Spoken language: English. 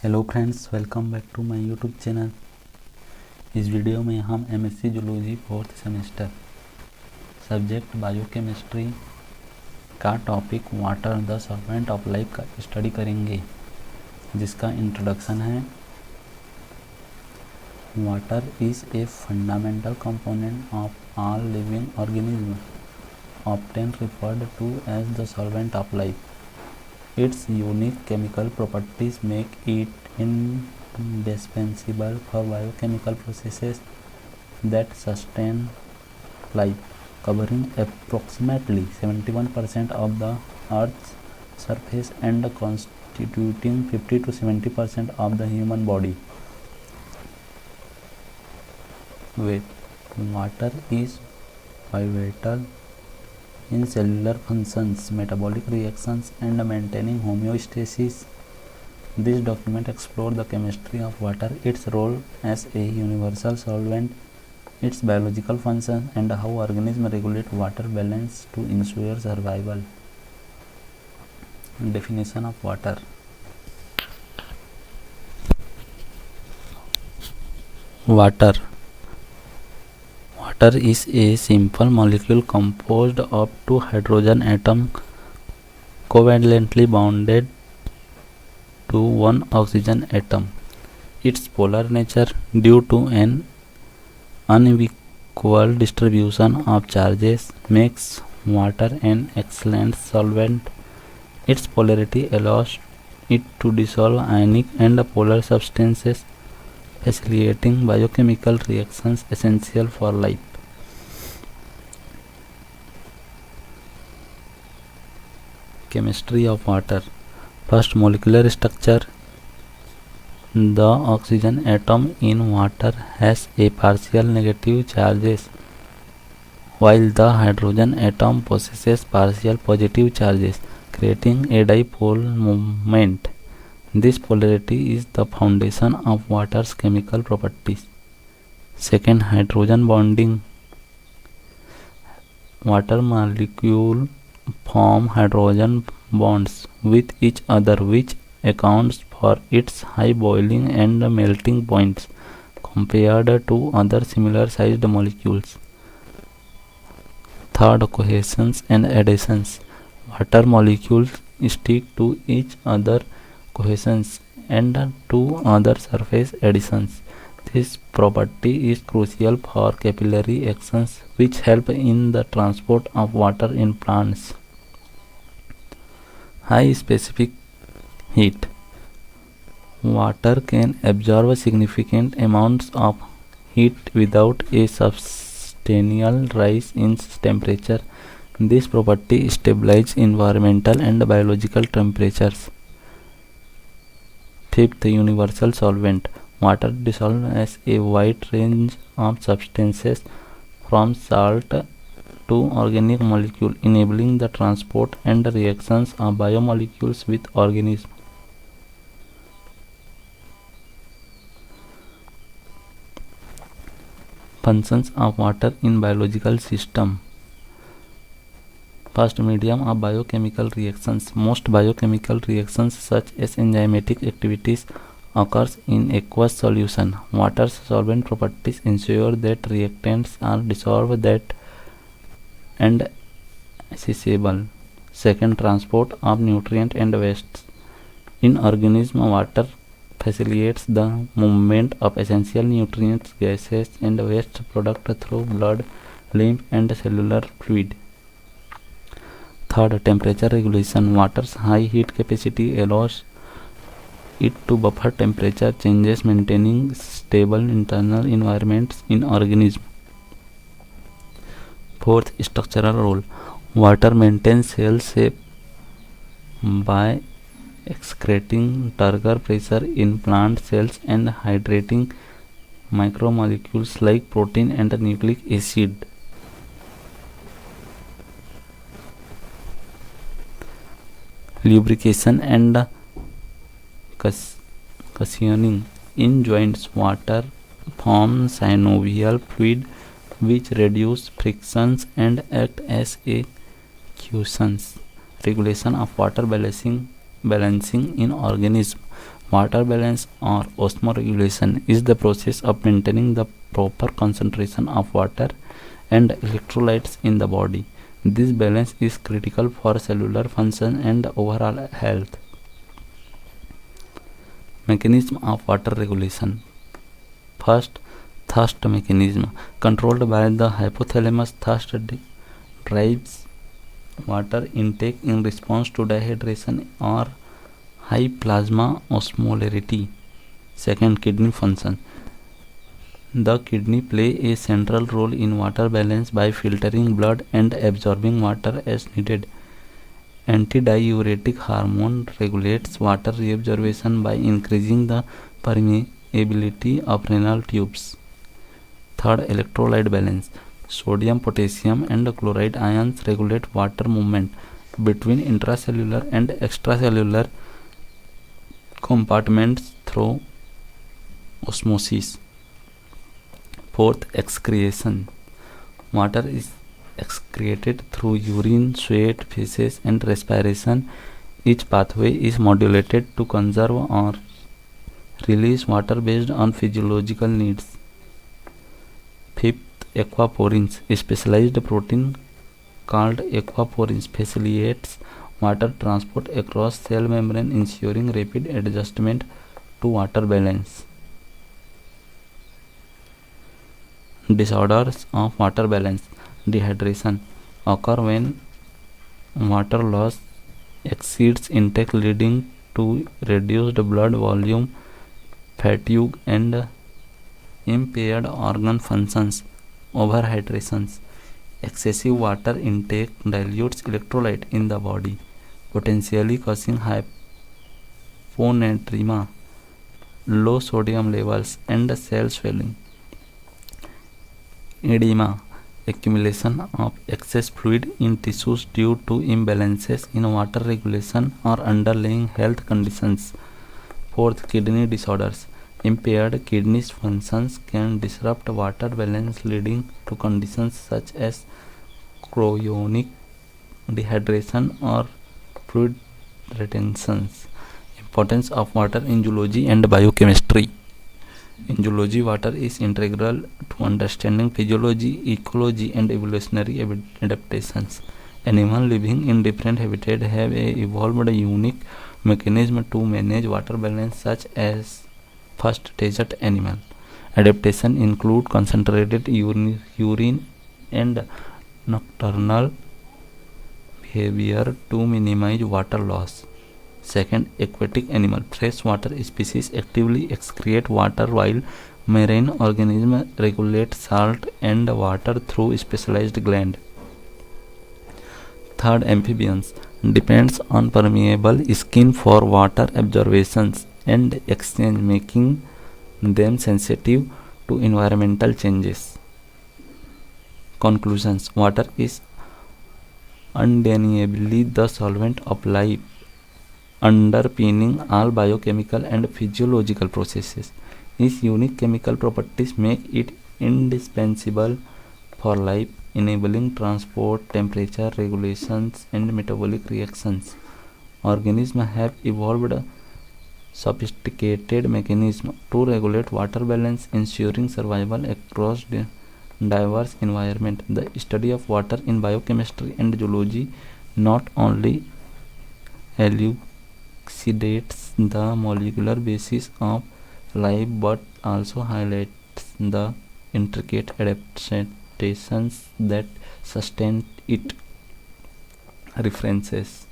Hello friends, welcome back to my YouTube channel. इस video में हम MSc zoology 4th semester subject biochemistry का topic water the solvent of life का study करेंगे, जिसका introduction है। Water is a fundamental component of all living organism, often referred to as the solvent of life. Its unique chemical properties make it indispensable for biochemical processes that sustain life, covering approximately 71% of the Earth's surface and constituting 50 to 70% of the human body weight. Water is pivotal in cellular functions, metabolic reactions, and maintaining homeostasis. This document explores the chemistry of water, its role as a universal solvent, its biological function, and how organisms regulate water balance to ensure survival. Definition of water. Water is a simple molecule composed of two hydrogen atoms covalently bonded to one oxygen atom. Its polar nature, due to an unequal distribution of charges, makes water an excellent solvent. Its polarity allows it to dissolve ionic and polar substances, facilitating biochemical reactions essential for life. Chemistry of water. First, molecular structure. The oxygen atom in water has a partial negative charges, while the hydrogen atom possesses partial positive charges, creating a dipole moment. This polarity is the foundation of water's chemical properties. Second, hydrogen bonding. Water molecule form hydrogen bonds with each other, which accounts for its high boiling and melting points compared to other similar sized molecules. Third, cohesions and adhesions. Water molecules stick to each other cohesions and to other surface adhesions. This property is crucial for capillary actions, which help in the transport of water in plants. High specific heat. Water can absorb significant amounts of heat without a substantial rise in temperature. This property stabilizes environmental and biological temperatures. Fifth, universal solvent. Water dissolves as a wide range of substances from salt to organic molecules, enabling the transport and reactions of biomolecules with organisms. Functions of water in biological system. First, medium of biochemical reactions. Most biochemical reactions, such as enzymatic activities, occurs in aqueous solution. Water's solvent properties ensure that reactants are dissolved and accessible. Second, transport of nutrient and wastes. In organism, water facilitates the movement of essential nutrients, gases, and waste products through blood, lymph, and cellular fluid. Third, temperature regulation. Water's high heat capacity allows it to buffer temperature changes, maintaining stable internal environments in organisms. Fourth, structural role. Water maintains cell shape by excreting turgor pressure in plant cells and hydrating macromolecules like protein and nucleic acid. Lubrication and cushioning. In joints, water forms synovial fluid which reduce frictions and act as a cushions. Regulation of water balancing in organism. Water balance or osmoregulation is the process of maintaining the proper concentration of water and electrolytes in the body. This balance is critical for cellular function and overall health. Mechanism of water regulation. First, thirst mechanism. Controlled by the hypothalamus, thirst drives water intake in response to dehydration or high plasma osmolarity. Second, kidney function. The kidney play a central role in water balance by filtering blood and absorbing water as needed. Antidiuretic hormone regulates water reabsorption by increasing the permeability of renal tubes. Third, electrolyte balance. Sodium, potassium and chloride ions regulate water movement between intracellular and extracellular compartments through osmosis. Fourth, excretion. Water is excreted through urine, sweat, feces and respiration. Each pathway is modulated to conserve or release water based on physiological needs. Fifth, aquaporins. A specialized protein called aquaporins facilitates water transport across cell membrane, ensuring rapid adjustment to water balance. Disorders of water balance. Dehydration occur when water loss exceeds intake, leading to reduced blood volume, fatigue and impaired organ functions. Overhydration. Excessive water intake dilutes electrolyte in the body, potentially causing hyponatremia, low sodium levels and cell swelling. Edema. Accumulation of excess fluid in tissues due to imbalances in water regulation or underlying health conditions. Fourth, kidney disorders. Impaired kidney functions can disrupt water balance, leading to conditions such as chronic dehydration or fluid retention. Importance of water in zoology and biochemistry. In zoology, water is integral to understanding physiology, ecology and evolutionary adaptations. Animals living in different habitats have evolved a unique mechanism to manage water balance, such as first, desert animal. Adaptation include concentrated urine and nocturnal behavior to minimize water loss. Second, aquatic animal. Freshwater species actively excrete water, while marine organisms regulate salt and water through specialized glands. Third, amphibians. Depends on permeable skin for water absorption and exchange, making them sensitive to environmental changes. Conclusions. Water is undeniably the solvent of life, underpinning all biochemical and physiological processes. Its unique chemical properties make it indispensable for life, enabling transport, temperature regulations, and metabolic reactions. Organisms have evolved sophisticated mechanisms to regulate water balance, ensuring survival across diverse environments. The study of water in biochemistry and zoology not only elucidates the molecular basis of life but also highlights the intricate adaptations that sustain it. References.